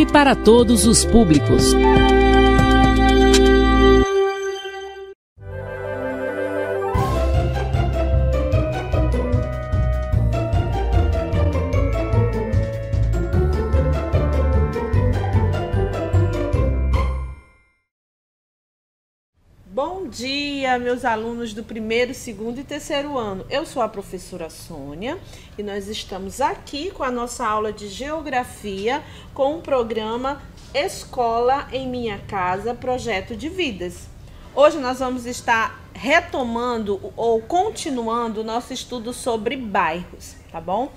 livre para todos os públicos. Bom dia, meus alunos do primeiro, segundo e terceiro ano. Eu sou a professora Sônia e nós estamos aqui com a nossa aula de Geografia com o programa Escola em Minha Casa, Projeto de Vidas. Hoje nós vamos estar retomando ou continuando o nosso estudo sobre bairros, tá bom?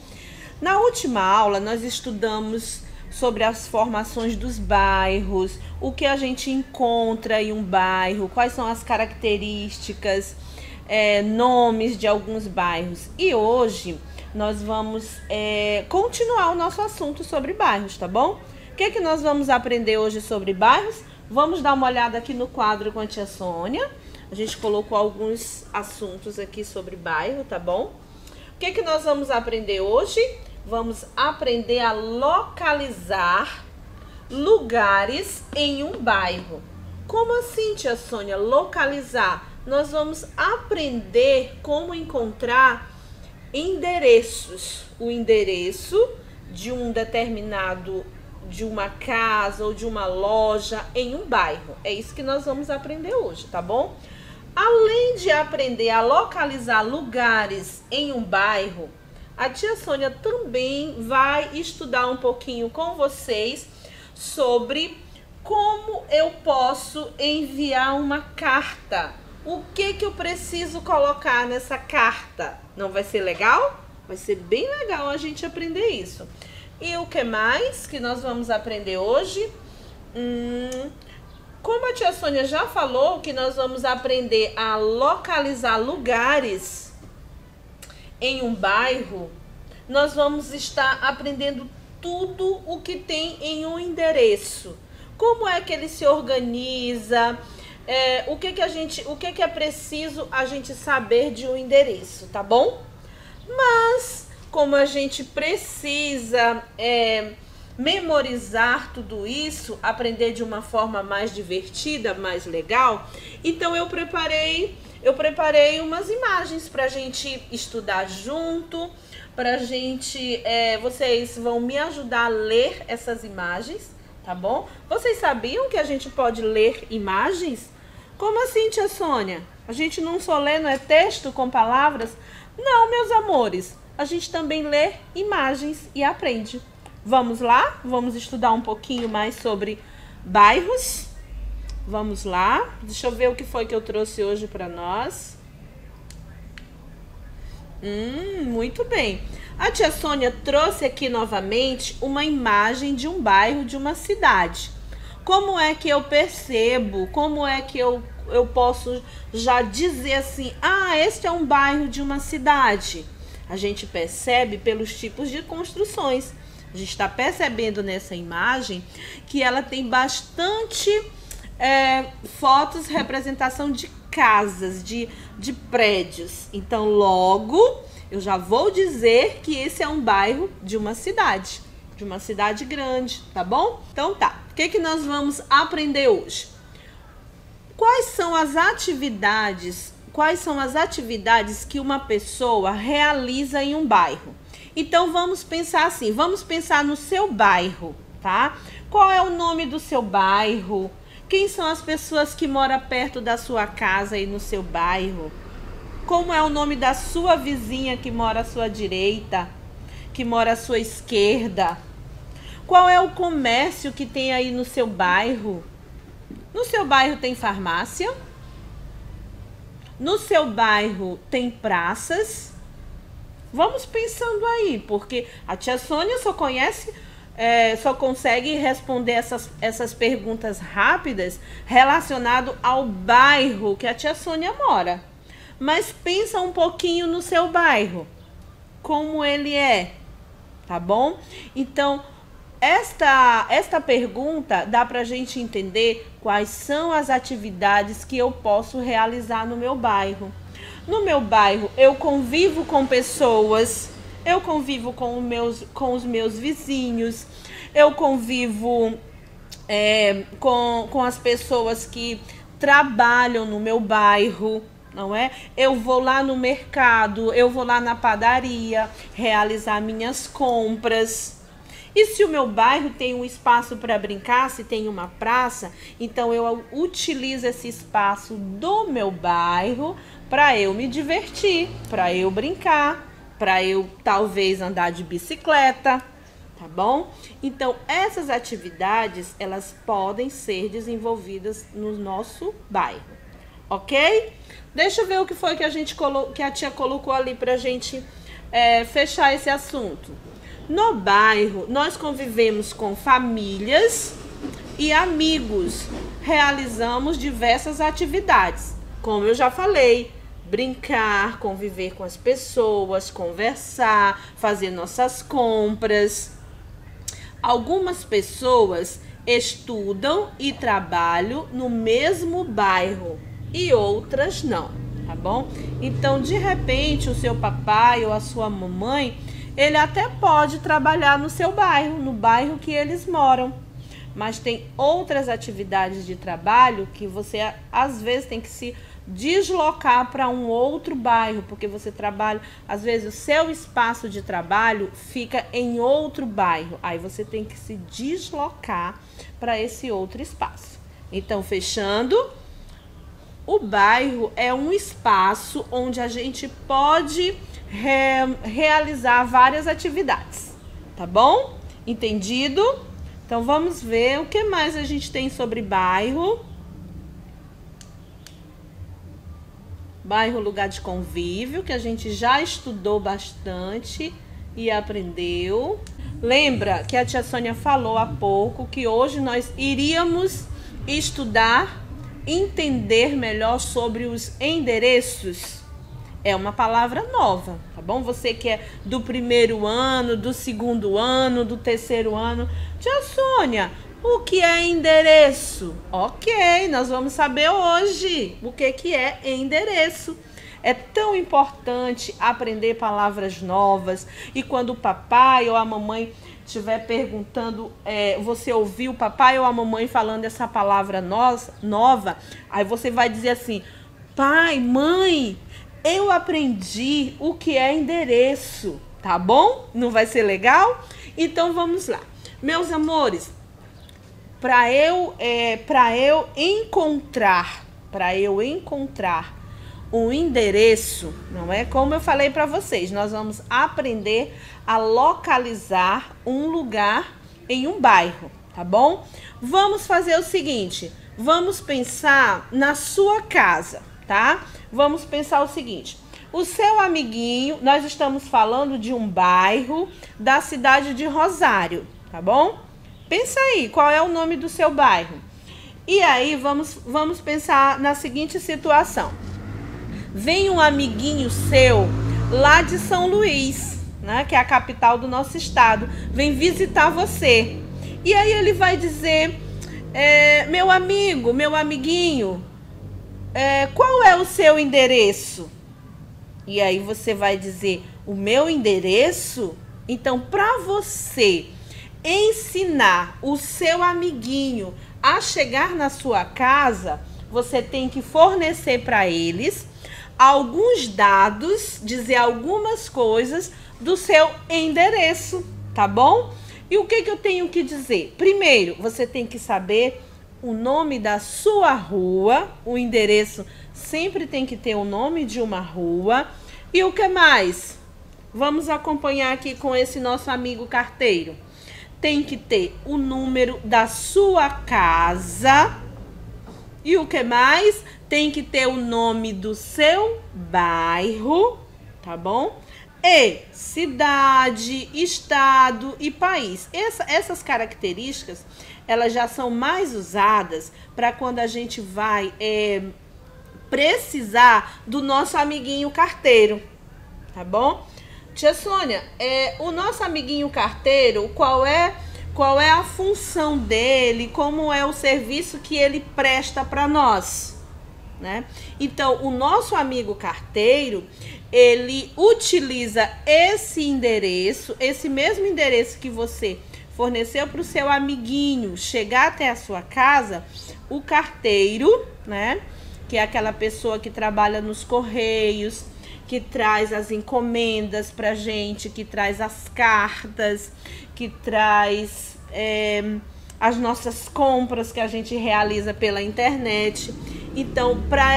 Na última aula nós estudamos sobre as formações dos bairros, o que a gente encontra em um bairro, quais são as características, nomes de alguns bairros. E hoje nós vamos continuar o nosso assunto sobre bairros, tá bom? O que nós vamos aprender hoje sobre bairros? Vamos dar uma olhada aqui no quadro com a tia Sônia. A gente colocou alguns assuntos aqui sobre bairro, tá bom? O que nós vamos aprender hoje? Vamos aprender a localizar lugares em um bairro. Como assim, tia Sônia, localizar? Nós vamos aprender como encontrar endereços. O endereço de um determinado, de uma casa ou de uma loja em um bairro. É isso que nós vamos aprender hoje, tá bom? Além de aprender a localizar lugares em um bairro, a tia Sônia também vai estudar um pouquinho com vocês sobre como eu posso enviar uma carta. O que eu preciso colocar nessa carta? Não vai ser legal? Vai ser bem legal a gente aprender isso. E o que mais que nós vamos aprender hoje? Como a tia Sônia já falou, que nós vamos aprender a localizar lugares em um bairro, nós vamos estar aprendendo tudo o que tem em um endereço. Como é que ele se organiza, o que é preciso a gente saber de um endereço, tá bom? Mas, como a gente precisa memorizar tudo isso, aprender de uma forma mais divertida, mais legal, então eu preparei umas imagens para a gente estudar junto, para a gente, vocês vão me ajudar a ler essas imagens, tá bom? Vocês sabiam que a gente pode ler imagens? Como assim, tia Sônia? A gente não só lê, não é texto com palavras? Não, meus amores, a gente também lê imagens e aprende. Vamos lá? Vamos estudar um pouquinho mais sobre bairros? Vamos lá? Deixa eu ver o que foi que eu trouxe hoje para nós. Muito bem. A tia Sônia trouxe aqui novamente uma imagem de um bairro, de uma cidade. Como é que eu percebo? Como é que eu posso já dizer assim, este é um bairro de uma cidade? A gente percebe pelos tipos de construções. A gente está percebendo nessa imagem que ela tem bastante fotos, representação de casas, de prédios. Então, logo, eu já vou dizer que esse é um bairro de uma cidade grande, tá bom? Então tá, o que nós vamos aprender hoje? Quais são as atividades que uma pessoa realiza em um bairro? Então, vamos pensar assim, vamos pensar no seu bairro, tá? Qual é o nome do seu bairro? Quem são as pessoas que moram perto da sua casa e no seu bairro? Como é o nome da sua vizinha que mora à sua direita, que mora à sua esquerda? Qual é o comércio que tem aí no seu bairro? No seu bairro tem farmácia? No seu bairro tem praças? Vamos pensando aí, porque a tia Sônia só consegue responder essas perguntas rápidas relacionado ao bairro que a tia Sônia mora. Mas pensa um pouquinho no seu bairro, como ele é, tá bom? Então, esta pergunta dá pra gente entender quais são as atividades que eu posso realizar no meu bairro. No meu bairro, eu convivo com pessoas, eu convivo com os meus vizinhos, eu convivo com as pessoas que trabalham no meu bairro, não é? Eu vou lá no mercado, eu vou lá na padaria realizar minhas compras. E se o meu bairro tem um espaço para brincar, se tem uma praça, então eu utilizo esse espaço do meu bairro para eu me divertir, para eu brincar, para eu talvez andar de bicicleta, tá bom? Então essas atividades, elas podem ser desenvolvidas no nosso bairro, ok? Deixa eu ver o que foi que a tia colocou ali pra gente fechar esse assunto. No bairro, nós convivemos com famílias e amigos. Realizamos diversas atividades. Como eu já falei, brincar, conviver com as pessoas, conversar, fazer nossas compras. Algumas pessoas estudam e trabalham no mesmo bairro e outras não, tá bom? Então, de repente, o seu papai ou a sua mamãe, ele até pode trabalhar no seu bairro, no bairro que eles moram. Mas tem outras atividades de trabalho que você, às vezes, tem que se deslocar para um outro bairro, porque você trabalha, às vezes, o seu espaço de trabalho fica em outro bairro. Aí você tem que se deslocar para esse outro espaço. Então, fechando, o bairro é um espaço onde a gente pode realizar várias atividades, tá bom? Entendido? Então vamos ver o que mais a gente tem sobre bairro. Bairro, lugar de convívio, que a gente já estudou bastante e aprendeu. Lembra que a tia Sônia falou há pouco que hoje nós iríamos estudar, entender melhor sobre os endereços. É uma palavra nova, tá bom? Você que é do primeiro ano, do segundo ano, do terceiro ano. Tia Sônia, o que é endereço? Ok, nós vamos saber hoje o que é endereço. É tão importante aprender palavras novas. E quando o papai ou a mamãe estiver perguntando, você ouviu o papai ou a mamãe falando essa palavra nova, aí você vai dizer assim: pai, mãe, eu aprendi o que é endereço, tá bom? Não vai ser legal? Então vamos lá. Meus amores, para eu encontrar um endereço, não é? Como eu falei para vocês, nós vamos aprender a localizar um lugar em um bairro, tá bom? Vamos fazer o seguinte, vamos pensar na sua casa, tá? Vamos pensar o seguinte, o seu amiguinho, nós estamos falando de um bairro da cidade de Rosário, tá bom? Pensa aí, qual é o nome do seu bairro? E aí, vamos pensar na seguinte situação. Vem um amiguinho seu lá de São Luís, né, que é a capital do nosso estado, vem visitar você. E aí ele vai dizer, meu amigo, meu amiguinho, qual é o seu endereço? E aí você vai dizer, o meu endereço? Então, para você ensinar o seu amiguinho a chegar na sua casa, você tem que fornecer para eles alguns dados, dizer algumas coisas do seu endereço, tá bom? E o que eu tenho que dizer? Primeiro, você tem que saber o nome da sua rua, o endereço sempre tem que ter o nome de uma rua. E o que mais? Vamos acompanhar aqui com esse nosso amigo carteiro. Tem que ter o número da sua casa. E o que mais? Tem que ter o nome do seu bairro, tá bom? E cidade, estado e país. Essas características, elas já são mais usadas para quando a gente vai precisar do nosso amiguinho carteiro, tá bom? Tia Sônia, o nosso amiguinho carteiro, qual é a função dele, como é o serviço que ele presta para nós, né? Então, o nosso amigo carteiro, ele utiliza esse endereço, esse mesmo endereço que você forneceu para o seu amiguinho chegar até a sua casa, o carteiro, né? Que é aquela pessoa que trabalha nos correios, que traz as encomendas pra gente, que traz as cartas, que traz as nossas compras que a gente realiza pela internet. Então, para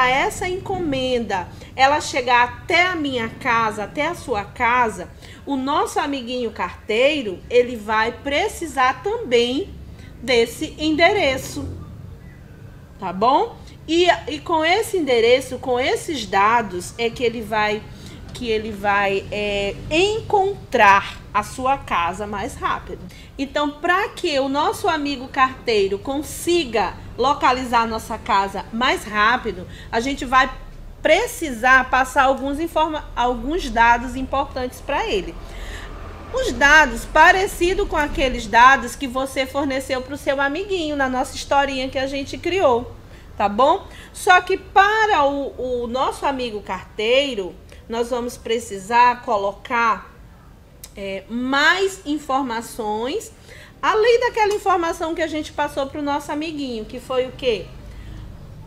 essa encomenda, ela chegar até a minha casa, até a sua casa, o nosso amiguinho carteiro, ele vai precisar também desse endereço, tá bom? E com esse endereço, com esses dados, é que ele vai encontrar a sua casa mais rápido. Então, para que o nosso amigo carteiro consiga localizar a nossa casa mais rápido, a gente vai precisar passar alguns dados importantes para ele. Os dados parecidos com aqueles dados que você forneceu para o seu amiguinho na nossa historinha que a gente criou, tá bom? Só que para o nosso amigo carteiro, nós vamos precisar colocar mais informações, além daquela informação que a gente passou para o nosso amiguinho, que foi o quê?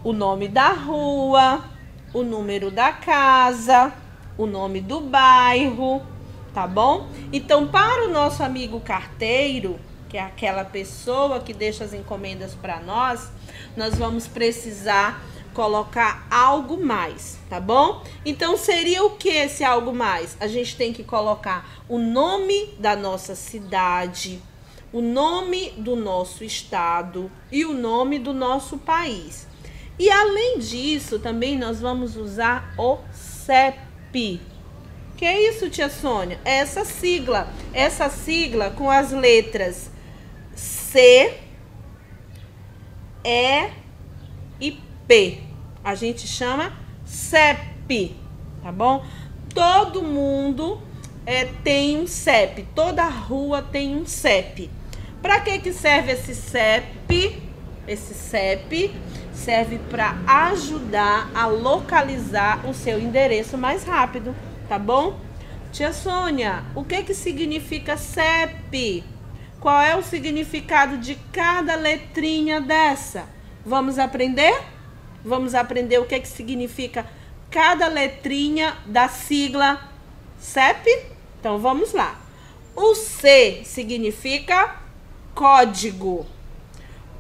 O nome da rua, o número da casa, o nome do bairro, tá bom? Então, para o nosso amigo carteiro, que é aquela pessoa que deixa as encomendas para nós vamos precisar colocar algo mais, tá bom? Então, seria o que esse algo mais? A gente tem que colocar o nome da nossa cidade, o nome do nosso estado e o nome do nosso país. E, além disso, também nós vamos usar o CEP. Que é isso, tia Sônia? Essa sigla com as letras C, E e P. A gente chama CEP, tá bom? Todo mundo tem um CEP, toda rua tem um CEP. Para que serve esse CEP? Esse CEP serve para ajudar a localizar o seu endereço mais rápido, tá bom? Tia Sônia, o que significa CEP? Qual é o significado de cada letrinha dessa? Vamos aprender? Vamos aprender o que significa cada letrinha da sigla CEP? Então, vamos lá. O C significa código.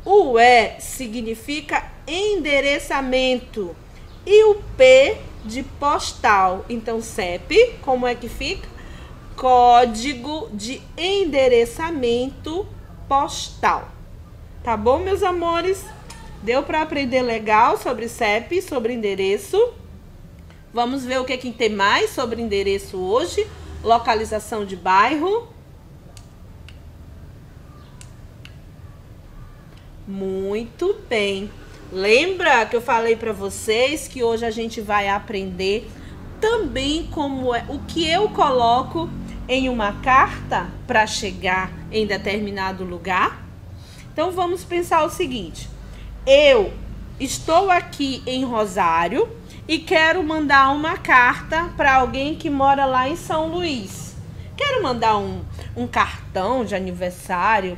O E significa endereçamento. E o P de postal. Então, CEP, como é que fica? Código de endereçamento postal. Tá bom, meus amores? Deu para aprender legal sobre CEP, sobre endereço? Vamos ver o que tem mais sobre endereço hoje. Localização de bairro. Muito bem. Lembra que eu falei para vocês que hoje a gente vai aprender também o que eu coloco em uma carta para chegar em determinado lugar? Então, vamos pensar o seguinte. Eu estou aqui em Rosário e quero mandar uma carta para alguém que mora lá em São Luís. Quero mandar um cartão de aniversário.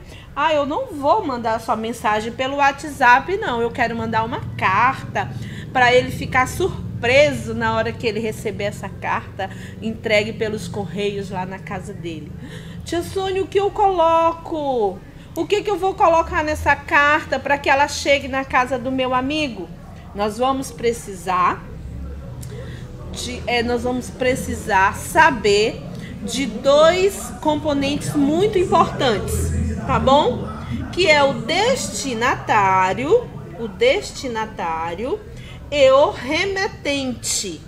Eu não vou mandar só mensagem pelo WhatsApp, não. Eu quero mandar uma carta para ele ficar surpreso na hora que ele receber essa carta entregue pelos correios lá na casa dele. Tia Sônia, o que eu coloco? O que eu vou colocar nessa carta para que ela chegue na casa do meu amigo? Nós vamos precisar saber de dois componentes muito importantes, tá bom? Que é o destinatário e o remetente,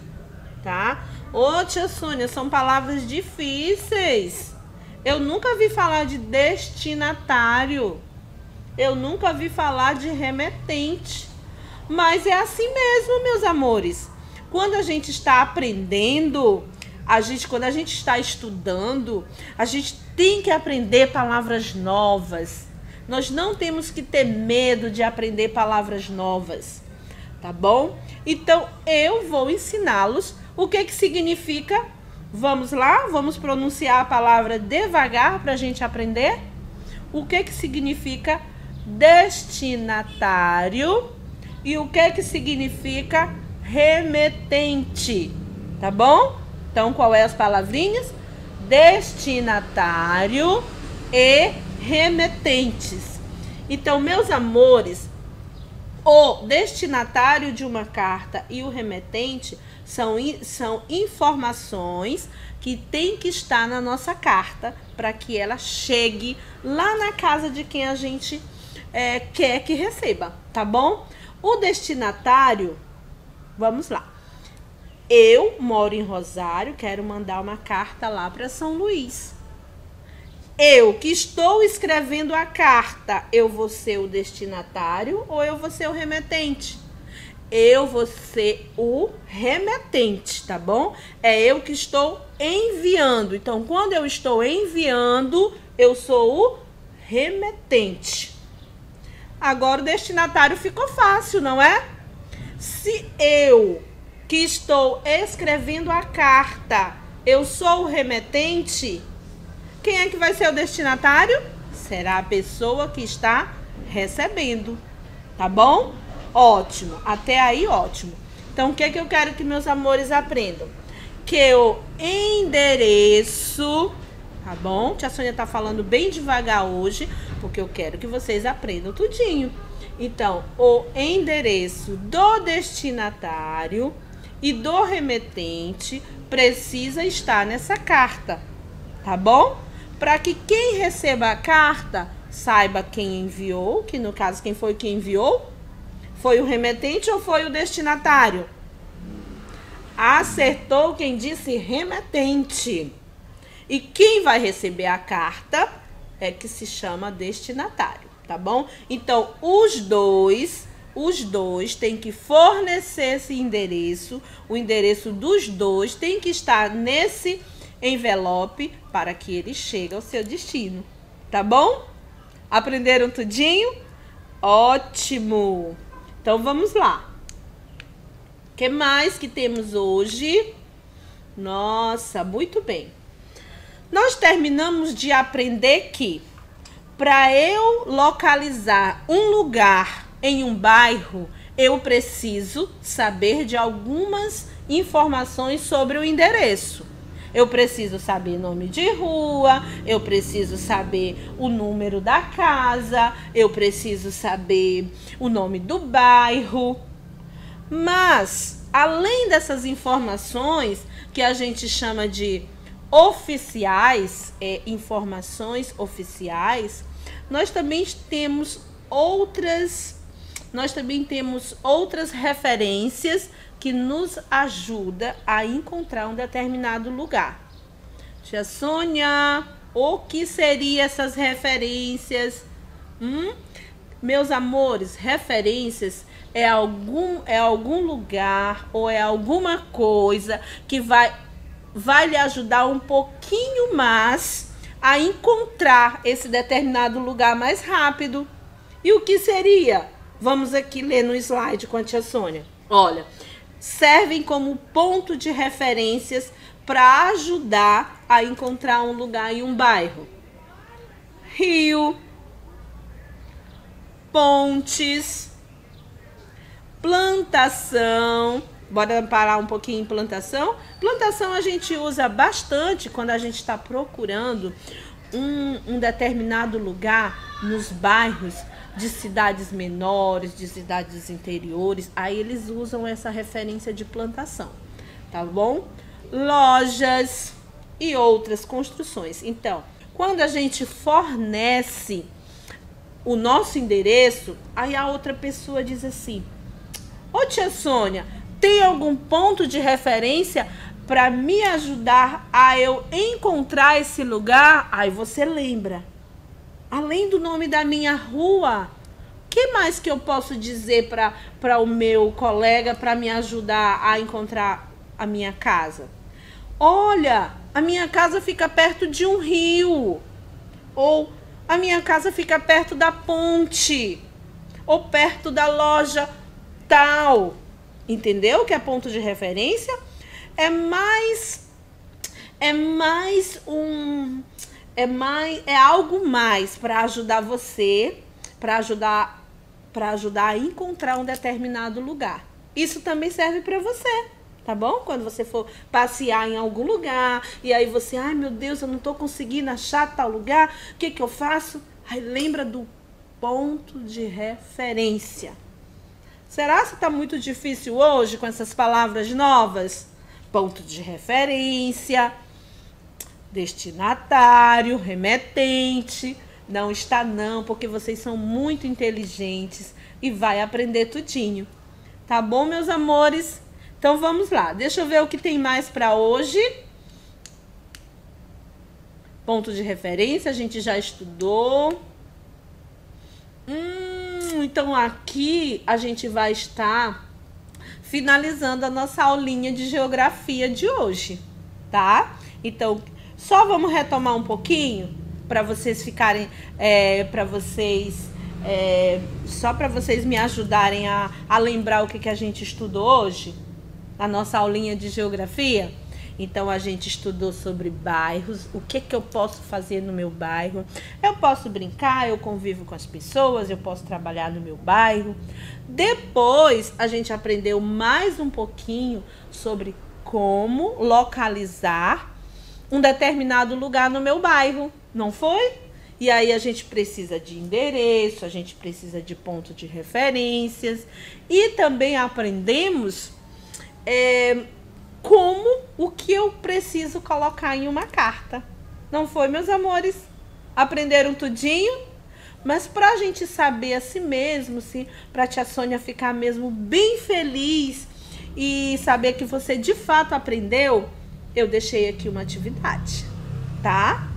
tá? Ô, tia Sônia, são palavras difíceis. Eu nunca vi falar de destinatário. Eu nunca vi falar de remetente. Mas é assim mesmo, meus amores. Quando a gente está aprendendo, quando a gente está estudando, a gente tem que aprender palavras novas. Nós não temos que ter medo de aprender palavras novas, tá bom? Então, eu vou ensiná-los o que significa Vamos lá? Vamos pronunciar a palavra devagar para a gente aprender? O que significa destinatário e o que significa remetente, tá bom? Então, qual é as palavrinhas? Destinatário e remetentes. Então, meus amores, o destinatário de uma carta e o remetente são informações que tem que estar na nossa carta para que ela chegue lá na casa de quem a gente quer que receba, tá bom? O destinatário, vamos lá. Eu moro em Rosário, quero mandar uma carta lá para São Luís. Eu que estou escrevendo a carta, eu vou ser o destinatário ou eu vou ser o remetente? Eu vou ser o remetente, tá bom? É eu que estou enviando. Então, quando eu estou enviando, eu sou o remetente. Agora, o destinatário ficou fácil, não é? Se eu que estou escrevendo a carta, eu sou o remetente, quem é que vai ser o destinatário? Será a pessoa que está recebendo, tá bom? Ótimo, até aí ótimo. Então, o que eu quero que meus amores aprendam? Que o endereço, tá bom? Tia Sônia tá falando bem devagar hoje, porque eu quero que vocês aprendam tudinho. Então, o endereço do destinatário e do remetente precisa estar nessa carta, tá bom? Para que quem receba a carta saiba quem enviou, que no caso quem foi que enviou? Foi o remetente ou foi o destinatário? Acertou quem disse remetente. E quem vai receber a carta é que se chama destinatário, tá bom? Então, os dois têm que fornecer esse endereço. O endereço dos dois tem que estar nesse envelope para que ele chegue ao seu destino, tá bom? Aprenderam tudinho? Ótimo! Então, vamos lá. O que mais que temos hoje? Nossa, muito bem. Nós terminamos de aprender que para eu localizar um lugar em um bairro, eu preciso saber de algumas informações sobre o endereço. Eu preciso saber nome de rua, eu preciso saber o número da casa, eu preciso saber o nome do bairro. Mas, além dessas informações que a gente chama de oficiais, informações oficiais, nós também temos outras referências que nos ajuda a encontrar um determinado lugar. Tia Sônia, o que seriam essas referências? Meus amores, referências é algum lugar ou é alguma coisa que vai lhe ajudar um pouquinho mais a encontrar esse determinado lugar mais rápido. E o que seria? Vamos aqui ler no slide com a tia Sônia. Olha, servem como ponto de referências para ajudar a encontrar um lugar em um bairro. Rio, pontes, plantação. Bora parar um pouquinho em plantação? Plantação a gente usa bastante quando a gente está procurando um determinado lugar nos bairros de cidades menores, de cidades interiores. Aí eles usam essa referência de plantação, tá bom? Lojas e outras construções. Então, quando a gente fornece o nosso endereço, aí a outra pessoa diz assim: ô tia Sônia, tem algum ponto de referência para me ajudar a eu encontrar esse lugar? Aí você lembra. Além do nome da minha rua, o que mais que eu posso dizer para o meu colega para me ajudar a encontrar a minha casa? Olha, a minha casa fica perto de um rio. Ou a minha casa fica perto da ponte. Ou perto da loja tal. Entendeu que é ponto de referência? É mais é algo mais para ajudar você, para ajudar a encontrar um determinado lugar. Isso também serve para você, tá bom? Quando você for passear em algum lugar e aí você, ai meu Deus, eu não tô conseguindo achar tal lugar, o que que eu faço? Aí lembra do ponto de referência. Será que tá muito difícil hoje com essas palavras novas? Ponto de referência, destinatário, remetente. Não está não, porque vocês são muito inteligentes e vai aprender tudinho. Tá bom, meus amores? Então vamos lá. Deixa eu ver o que tem mais para hoje. Ponto de referência, a gente já estudou. Então aqui a gente vai estar finalizando a nossa aulinha de geografia de hoje, tá? Então, só vamos retomar um pouquinho para vocês ficarem, só para vocês me ajudarem a lembrar o que a gente estudou hoje, na nossa aulinha de geografia. Então, a gente estudou sobre bairros, o que eu posso fazer no meu bairro. Eu posso brincar, eu convivo com as pessoas, eu posso trabalhar no meu bairro. Depois, a gente aprendeu mais um pouquinho sobre como localizar um determinado lugar no meu bairro, não foi? E aí, a gente precisa de endereço, a gente precisa de ponto de referências. E também aprendemos o que eu preciso colocar em uma carta. Não foi, meus amores? Aprenderam tudinho? Mas para a gente saber a si mesmo, para a tia Sônia ficar mesmo bem feliz e saber que você de fato aprendeu, eu deixei aqui uma atividade, tá?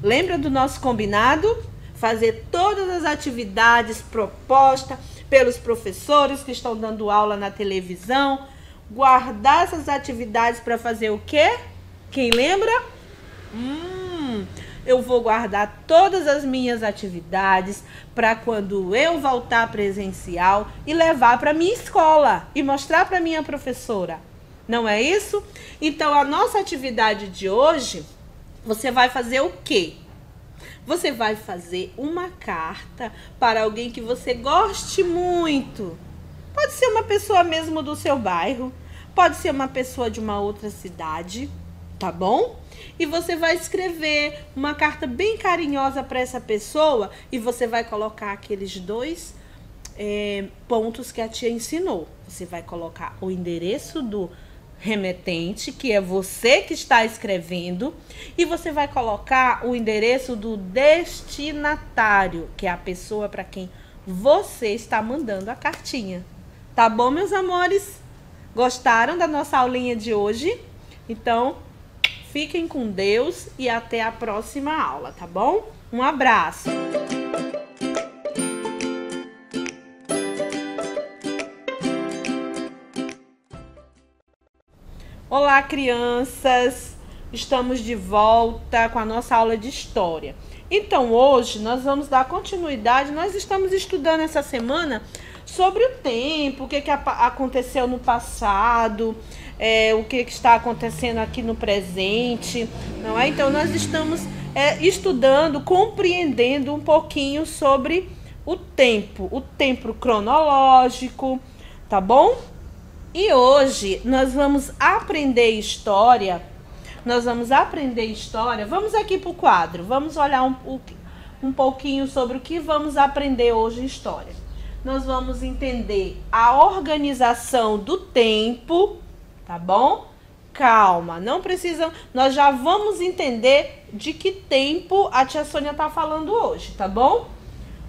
Lembra do nosso combinado? Fazer todas as atividades propostas pelos professores que estão dando aula na televisão. Guardar essas atividades para fazer o quê? Quem lembra? Eu vou guardar todas as minhas atividades para quando eu voltar presencial e levar para minha escola e mostrar para minha professora. Não é isso? Então, a nossa atividade de hoje, você vai fazer o quê? Você vai fazer uma carta para alguém que você goste muito. Pode ser uma pessoa mesmo do seu bairro, pode ser uma pessoa de uma outra cidade, tá bom? E você vai escrever uma carta bem carinhosa para essa pessoa e você vai colocar aqueles dois pontos que a tia ensinou. Você vai colocar o endereço do remetente, que é você que está escrevendo, e você vai colocar o endereço do destinatário, que é a pessoa para quem você está mandando a cartinha. Tá bom, meus amores? Gostaram da nossa aulinha de hoje? Então, fiquem com Deus e até a próxima aula, tá bom? Um abraço! Olá, crianças! Estamos de volta com a nossa aula de história. Então, hoje nós vamos dar continuidade. Nós estamos estudando essa semana sobre o tempo, o que aconteceu no passado, o que está acontecendo aqui no presente, não é? Então, nós estamos estudando, compreendendo um pouquinho sobre o tempo cronológico, tá bom? E hoje nós vamos aprender história. Vamos aqui para o quadro. Vamos olhar um pouquinho sobre o que vamos aprender hoje em história. Nós vamos entender a organização do tempo, tá bom? Calma, não precisam. Nós já vamos entender de que tempo a tia Sônia está falando hoje, tá bom?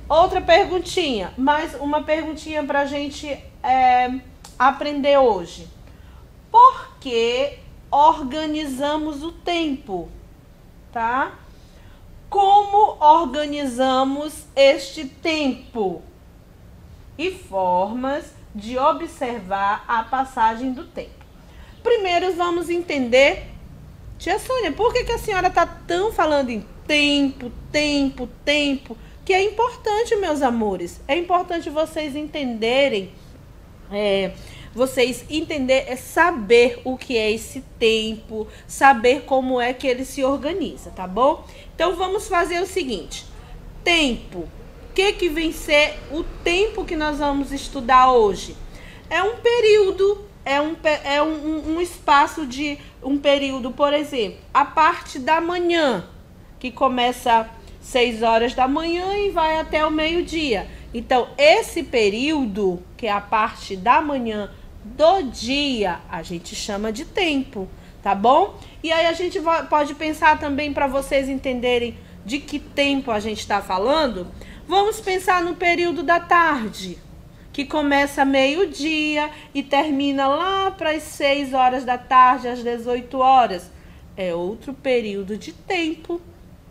Outra perguntinha, mais uma perguntinha para a gente aprender hoje. Por que organizamos o tempo, tá? Como organizamos este tempo? E formas de observar a passagem do tempo. Primeiro vamos entender, tia Sônia, por que a senhora está tão falando em tempo, que é importante, meus amores. É importante vocês entenderem vocês entender, saber o que é esse tempo, saber como é que ele se organiza, tá bom? Então vamos fazer o seguinte: tempo. O que vem ser o tempo que nós vamos estudar hoje? É um período, um espaço de um período, por exemplo, a parte da manhã, que começa 6 horas da manhã e vai até o meio-dia. Então, esse período, que é a parte da manhã do dia, a gente chama de tempo, tá bom? E aí a gente pode pensar também, para vocês entenderem de que tempo a gente está falando, vamos pensar no período da tarde, que começa meio-dia e termina lá para as 6 horas da tarde, às 18 horas. É outro período de tempo,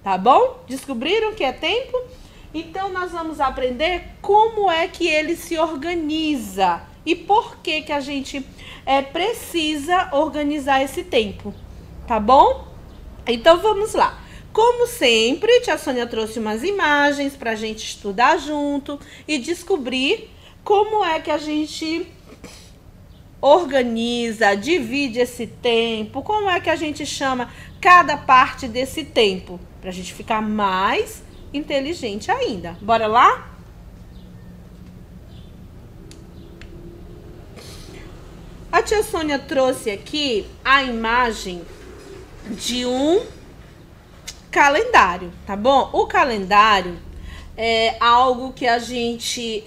tá bom? Descobriram que é tempo? Então, nós vamos aprender como é que ele se organiza e por que a gente precisa organizar esse tempo, tá bom? Então, vamos lá. Como sempre, tia Sônia trouxe umas imagens para a gente estudar junto e descobrir como é que a gente organiza, divide esse tempo, como é que a gente chama cada parte desse tempo, para a gente ficar mais inteligente ainda. Bora lá? A tia Sônia trouxe aqui a imagem de um calendário, tá bom? O calendário é algo que a gente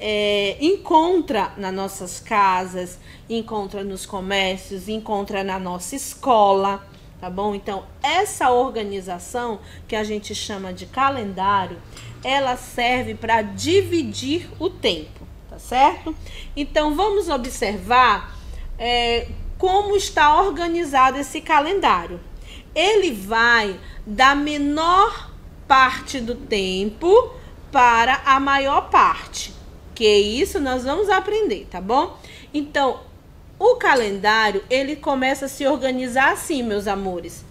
encontra nas nossas casas, encontra nos comércios, encontra na nossa escola, tá bom? Então, essa organização que a gente chama de calendário, ela serve para dividir o tempo, tá certo? Então, vamos observar como está organizado esse calendário. Ele vai da menor parte do tempo para a maior parte, que isso nós vamos aprender, tá bom? Então, o calendário, ele começa a se organizar assim, meus amores,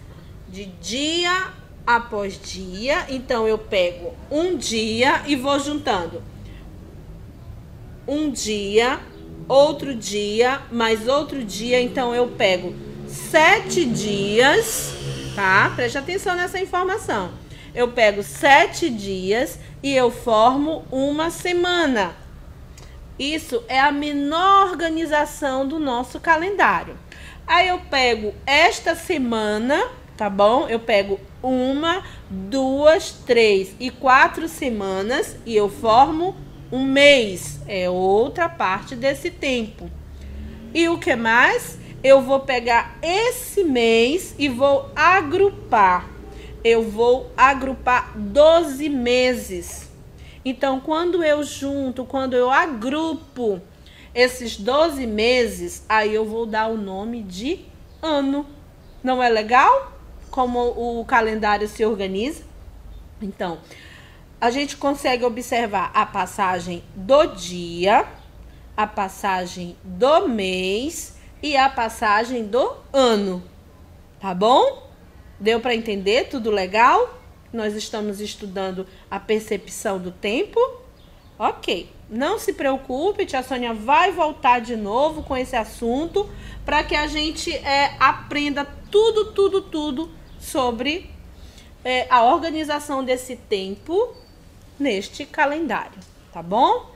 de dia após dia. Então, eu pego um dia e vou juntando um dia, outro dia, mais outro dia. Então, eu pego 7 dias, tá? Preste atenção nessa informação. Eu pego 7 dias e eu formo uma semana. Isso é a menor organização do nosso calendário. Aí eu pego esta semana, tá bom? Eu pego 1, 2, 3 e 4 semanas e eu formo um mês. É outra parte desse tempo. E o que mais? Eu vou pegar esse mês e vou agrupar. Eu vou agrupar 12 meses. Então, quando eu junto, quando eu agrupo esses 12 meses, aí eu vou dar o nome de ano. Não é legal como o calendário se organiza? Então, a gente consegue observar a passagem do dia, a passagem do mês e a passagem do ano. Tá bom? Deu para entender? Tudo legal? Nós estamos estudando a percepção do tempo. Ok. Não se preocupe, tia Sônia vai voltar de novo com esse assunto para que a gente aprenda tudo sobre a organização desse tempo neste calendário, tá bom?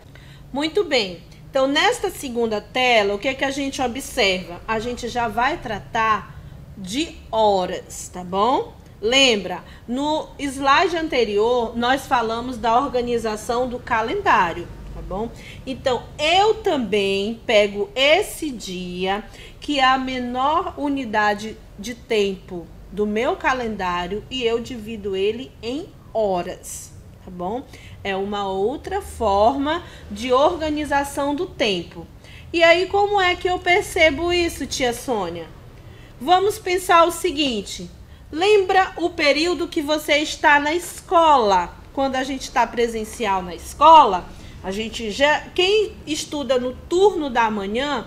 Muito bem. Então, nesta segunda tela, o que é que a gente observa? A gente já vai tratar de horas, tá bom? Lembra, no slide anterior, nós falamos da organização do calendário, tá bom? Então, eu também pego esse dia, que é a menor unidade de tempo do meu calendário, e eu divido ele em horas, tá bom? É uma outra forma de organização do tempo. E aí, como é que eu percebo isso, tia Sônia? Vamos pensar o seguinte: lembra o período que você está na escola? Quando a gente está presencial na escola, quem estuda no turno da manhã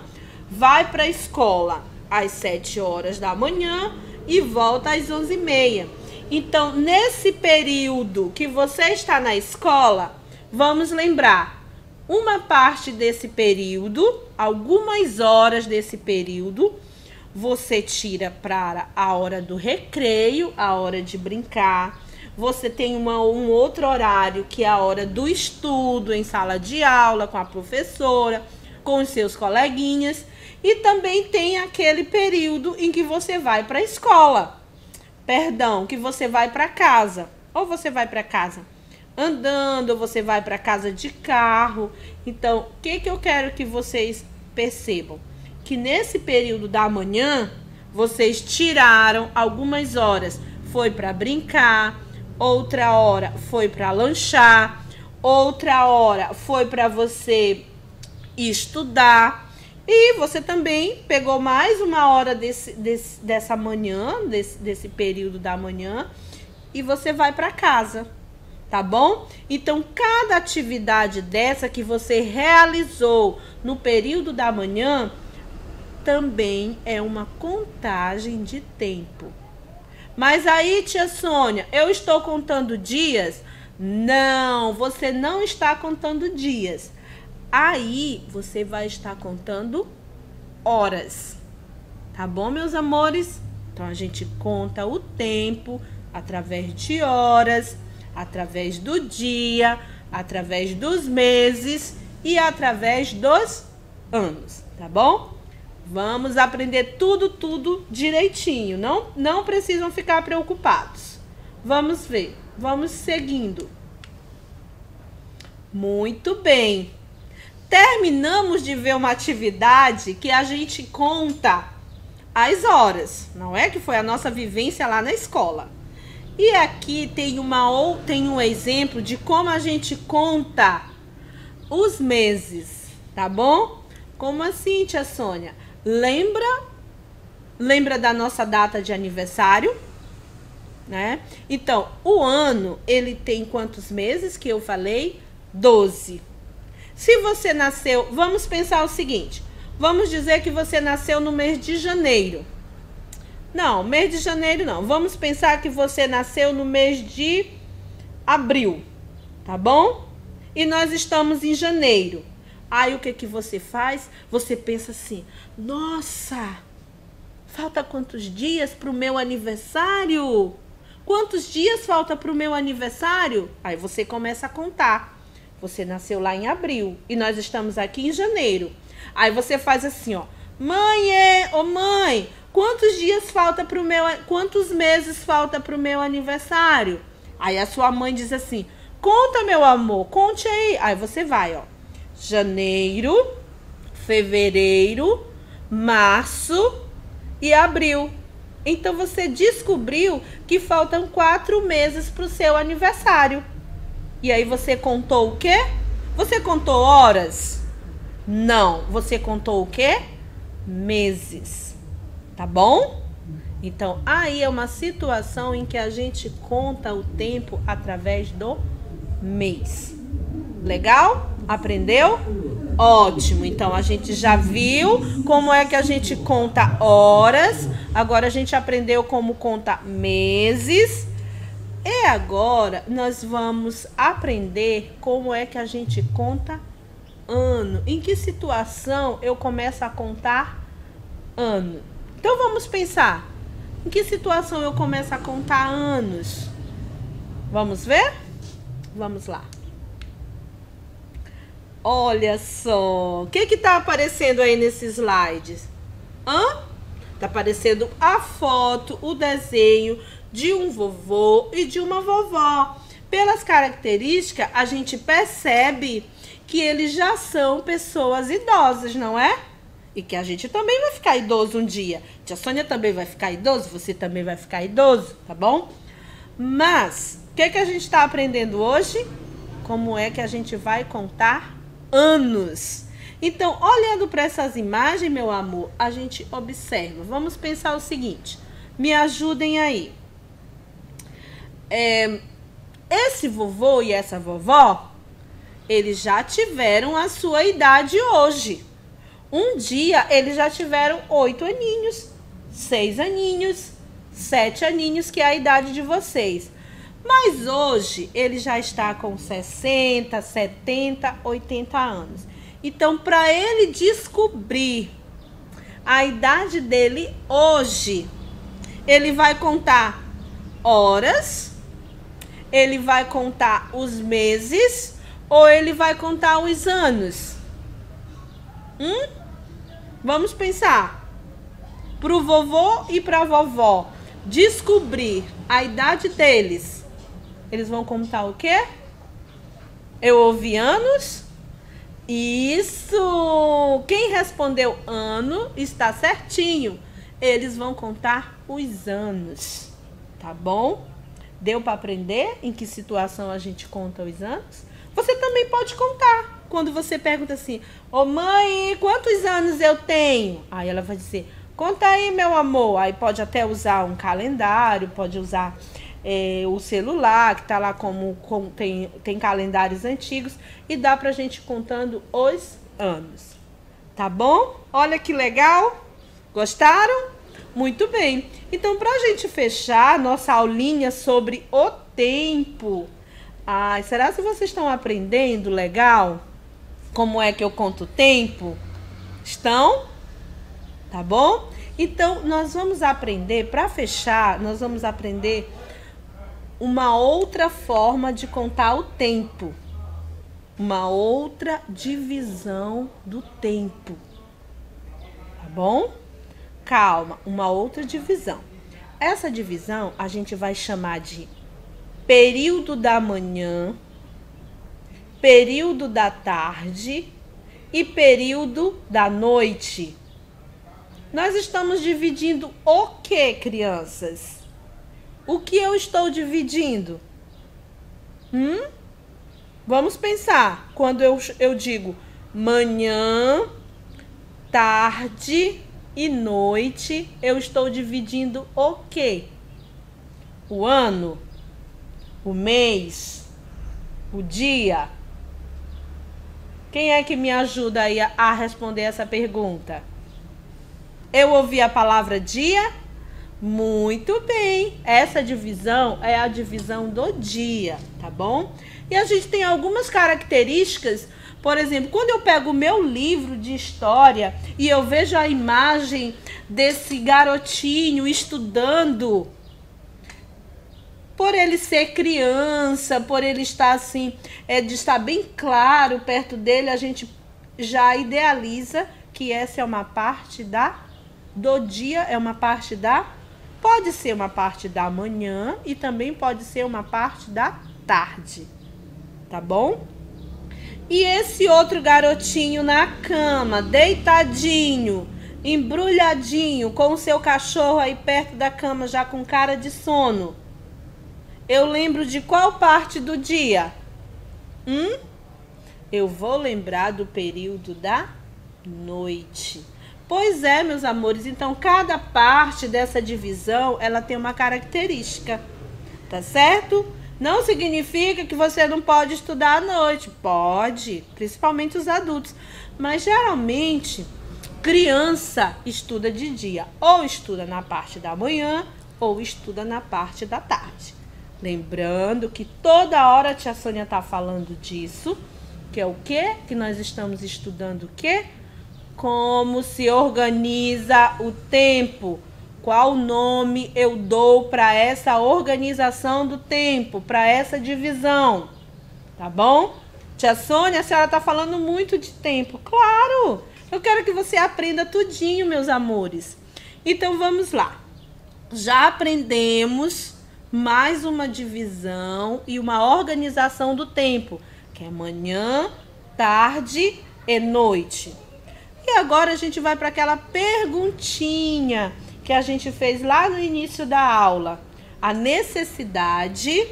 vai para a escola às 7 horas da manhã e volta às 11h30. Então, nesse período que você está na escola, vamos lembrar, uma parte desse período, algumas horas desse período, você tira para a hora do recreio, a hora de brincar. Você tem um outro horário que é a hora do estudo, em sala de aula, com a professora, com os seus coleguinhas. E também tem aquele período em que você vai para a escola. Perdão, que você vai para casa. Ou você vai para casa andando, ou você vai para casa de carro. Então, o que eu quero que vocês percebam? Que nesse período da manhã, vocês tiraram algumas horas. Foi para brincar, outra hora foi para lanchar, outra hora foi para você estudar. E você também pegou mais uma hora dessa manhã, desse período da manhã, e você vai para casa, tá bom? Então, cada atividade dessa que você realizou no período da manhã também é uma contagem de tempo. Mas aí, tia Sônia, eu estou contando dias? Não, você não está contando dias. Aí, você vai estar contando horas. Tá bom, meus amores? Então, a gente conta o tempo através de horas, através do dia, através dos meses e através dos anos, tá bom? Vamos aprender tudo direitinho. Não precisam ficar preocupados. Vamos ver. Vamos seguindo. Muito bem. Terminamos de ver uma atividade que a gente conta as horas. Não é? Que foi a nossa vivência lá na escola. E aqui tem um exemplo de como a gente conta os meses. Tá bom? Como assim, tia Sônia? Lembra da nossa data de aniversário, né? Então, o ano, ele tem quantos meses que eu falei? 12. Se você nasceu, vamos pensar o seguinte, vamos dizer que você nasceu no mês de janeiro. Não, mês de janeiro não. Vamos pensar que você nasceu no mês de abril, tá bom? E nós estamos em janeiro. Aí o que você faz? Você pensa assim, nossa, falta quantos dias para o meu aniversário? Quantos dias falta para o meu aniversário? Aí você começa a contar. Você nasceu lá em abril e nós estamos aqui em janeiro. Aí você faz assim, ó, mãe, quantos dias falta para o quantos meses falta para o meu aniversário? Aí a sua mãe diz assim, conta, meu amor, conte aí. Aí você vai, ó. Janeiro, fevereiro, março e abril. Então, você descobriu que faltam 4 meses para o seu aniversário. E aí, você contou o quê? Você contou horas? Não. Você contou o quê? Meses. Tá bom? Então, aí é uma situação em que a gente conta o tempo através do mês. Legal? Aprendeu? Ótimo. Então, a gente já viu como é que a gente conta horas. Agora, a gente aprendeu como conta meses. E agora, nós vamos aprender como é que a gente conta ano. Em que situação eu começo a contar ano? Então, vamos pensar. Em que situação eu começo a contar anos? Vamos ver? Vamos lá. Olha só, o que tá aparecendo aí nesses slides? Tá aparecendo a foto, o desenho de um vovô e de uma vovó. Pelas características, a gente percebe que eles já são pessoas idosas, não é? E que a gente também vai ficar idoso um dia. Tia Sônia também vai ficar idoso, você também vai ficar idoso, tá bom? Mas, o que a gente tá aprendendo hoje? Como é que a gente vai contar anos. Então, olhando para essas imagens, meu amor, a gente observa. Vamos pensar o seguinte. Me ajudem aí. Esse vovô e essa vovó, eles já tiveram a sua idade hoje. Um dia, eles já tiveram 8 aninhos, 6 aninhos, 7 aninhos, que é a idade de vocês. Mas hoje ele já está com 60, 70, 80 anos. Então, para ele descobrir a idade dele hoje, ele vai contar horas, ele vai contar os meses ou ele vai contar os anos? Vamos pensar. Para o vovô e para a vovó descobrir a idade deles, eles vão contar o quê? Eu ouvi anos? Isso! Quem respondeu ano está certinho. Eles vão contar os anos, tá bom? Deu para aprender em que situação a gente conta os anos? Você também pode contar. Quando você pergunta assim, ô mãe, quantos anos eu tenho? Aí ela vai dizer, conta aí, meu amor. Aí pode até usar um calendário, pode usar o celular, que tá lá como tem calendários antigos, e dá pra gente ir contando os anos. Tá bom? Olha que legal! Gostaram? Muito bem. Então, pra gente fechar nossa aulinha sobre o tempo, será que vocês estão aprendendo legal? Como é que eu conto o tempo? Estão? Tá bom? Então, nós vamos aprender, para fechar, nós vamos aprender uma outra forma de contar o tempo. Uma outra divisão do tempo. Tá bom? Calma, uma outra divisão. Essa divisão a gente vai chamar de período da manhã, período da tarde e período da noite. Nós estamos dividindo o que, crianças? O que eu estou dividindo? Vamos pensar. Quando eu digo manhã, tarde e noite, eu estou dividindo o que? O ano? O mês? O dia? Quem é que me ajuda aí a responder essa pergunta? Eu ouvi a palavra dia? Muito bem. Essa divisão é a divisão do dia, tá bom? E a gente tem algumas características. Por exemplo, quando eu pego o meu livro de história e eu vejo a imagem desse garotinho estudando, por ele ser criança, por ele estar assim, de estar bem claro perto dele, a gente já idealiza que essa é uma parte do dia, é uma parte pode ser uma parte da manhã e também pode ser uma parte da tarde, tá bom? E esse outro garotinho na cama, deitadinho, embrulhadinho, com o seu cachorro aí perto da cama, já com cara de sono, eu lembro de qual parte do dia? Eu vou lembrar do período da noite. Pois é, meus amores, então cada parte dessa divisão, ela tem uma característica, tá certo? Não significa que você não pode estudar à noite. Pode, principalmente os adultos. Mas geralmente, criança estuda de dia. Ou estuda na parte da manhã, ou estuda na parte da tarde. Lembrando que toda hora a tia Sônia está falando disso. Que é o quê? Que nós estamos estudando o quê? Como se organiza o tempo. Qual nome eu dou para essa organização do tempo, para essa divisão? Tá bom? Tia Sônia, a senhora está falando muito de tempo. Claro! Eu quero que você aprenda tudinho, meus amores. Então, vamos lá. Já aprendemos mais uma divisão e uma organização do tempo, que é manhã, tarde e noite. E agora a gente vai para aquela perguntinha que a gente fez lá no início da aula. A necessidade,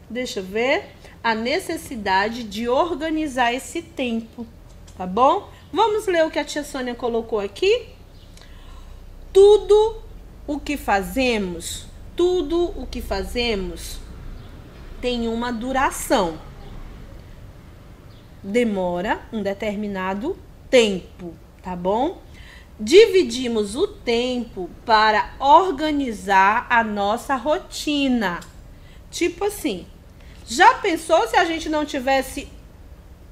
deixa eu ver, a necessidade de organizar esse tempo, tá bom? Vamos ler o que a tia Sônia colocou aqui? Tudo o que fazemos tem uma duração. Demora um determinado tempo, tá bom? dividimos o tempo para organizar a nossa rotina. Tipo assim, já pensou se a gente não tivesse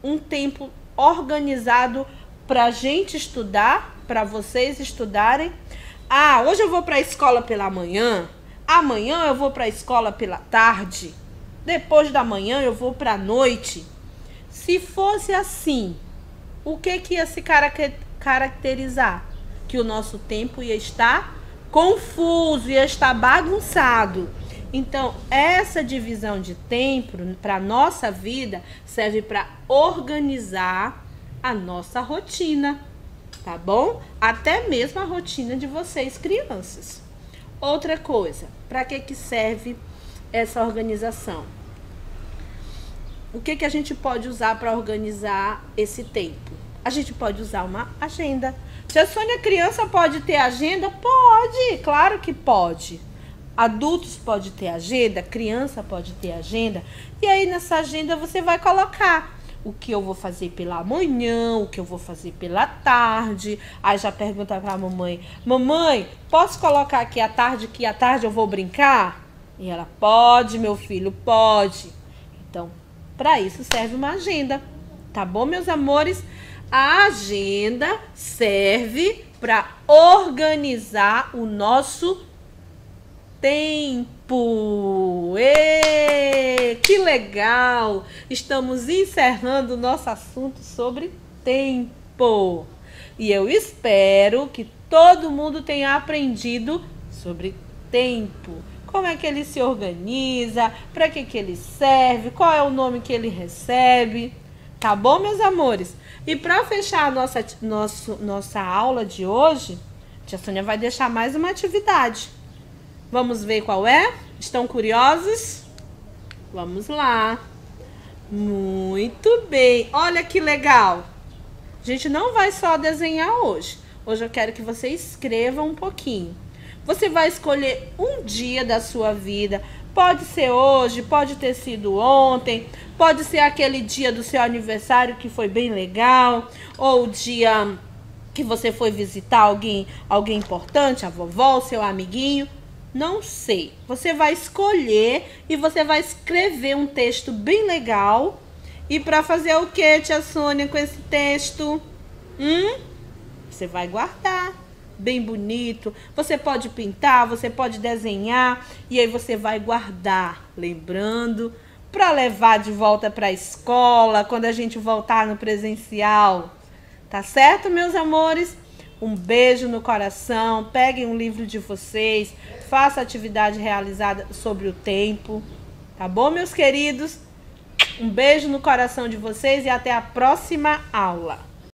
um tempo organizado para a gente estudar, para vocês estudarem? Ah, hoje eu vou para a escola pela manhã, amanhã eu vou para a escola pela tarde, depois da manhã eu vou para a noite. Se fosse assim, o que ia se caracterizar? Que o nosso tempo ia estar confuso, ia estar bagunçado. Então, essa divisão de tempo para a nossa vida serve para organizar a nossa rotina, tá bom? Até mesmo a rotina de vocês, crianças. Outra coisa, para que serve essa organização? O que a gente pode usar para organizar esse tempo? A gente pode usar uma agenda. Tia Sônia, criança pode ter agenda? Pode, claro que pode. Adultos podem ter agenda, criança pode ter agenda. E aí nessa agenda você vai colocar o que eu vou fazer pela manhã, o que eu vou fazer pela tarde. Aí já pergunta para a mamãe: mamãe, posso colocar aqui à tarde, que à tarde eu vou brincar? E ela: pode, meu filho, pode. Então, para isso serve uma agenda, tá bom, meus amores? A agenda serve para organizar o nosso tempo. Ê, que legal! Estamos encerrando o nosso assunto sobre tempo. E eu espero que todo mundo tenha aprendido sobre tempo. Como é que ele se organiza, para que ele serve, qual é o nome que ele recebe. Tá bom, meus amores? E para fechar a nossa aula de hoje, a tia Sônia vai deixar mais uma atividade. Vamos ver qual é? Estão curiosos? Vamos lá. Muito bem. Olha que legal. A gente não vai só desenhar hoje. Hoje eu quero que você escreva um pouquinho. Você vai escolher um dia da sua vida. Pode ser hoje, pode ter sido ontem, pode ser aquele dia do seu aniversário que foi bem legal, ou o dia que você foi visitar alguém importante, a vovó, o seu amiguinho. Não sei. Você vai escolher e você vai escrever um texto bem legal. E para fazer o que, tia Sônia, com esse texto? Você vai guardar. Bem bonito. Você pode pintar, você pode desenhar. E aí você vai guardar. Lembrando, para levar de volta para a escola, quando a gente voltar no presencial. Tá certo, meus amores? Um beijo no coração, peguem um livro de vocês, faça a atividade realizada sobre o tempo, tá bom, meus queridos? Um beijo no coração de vocês e até a próxima aula.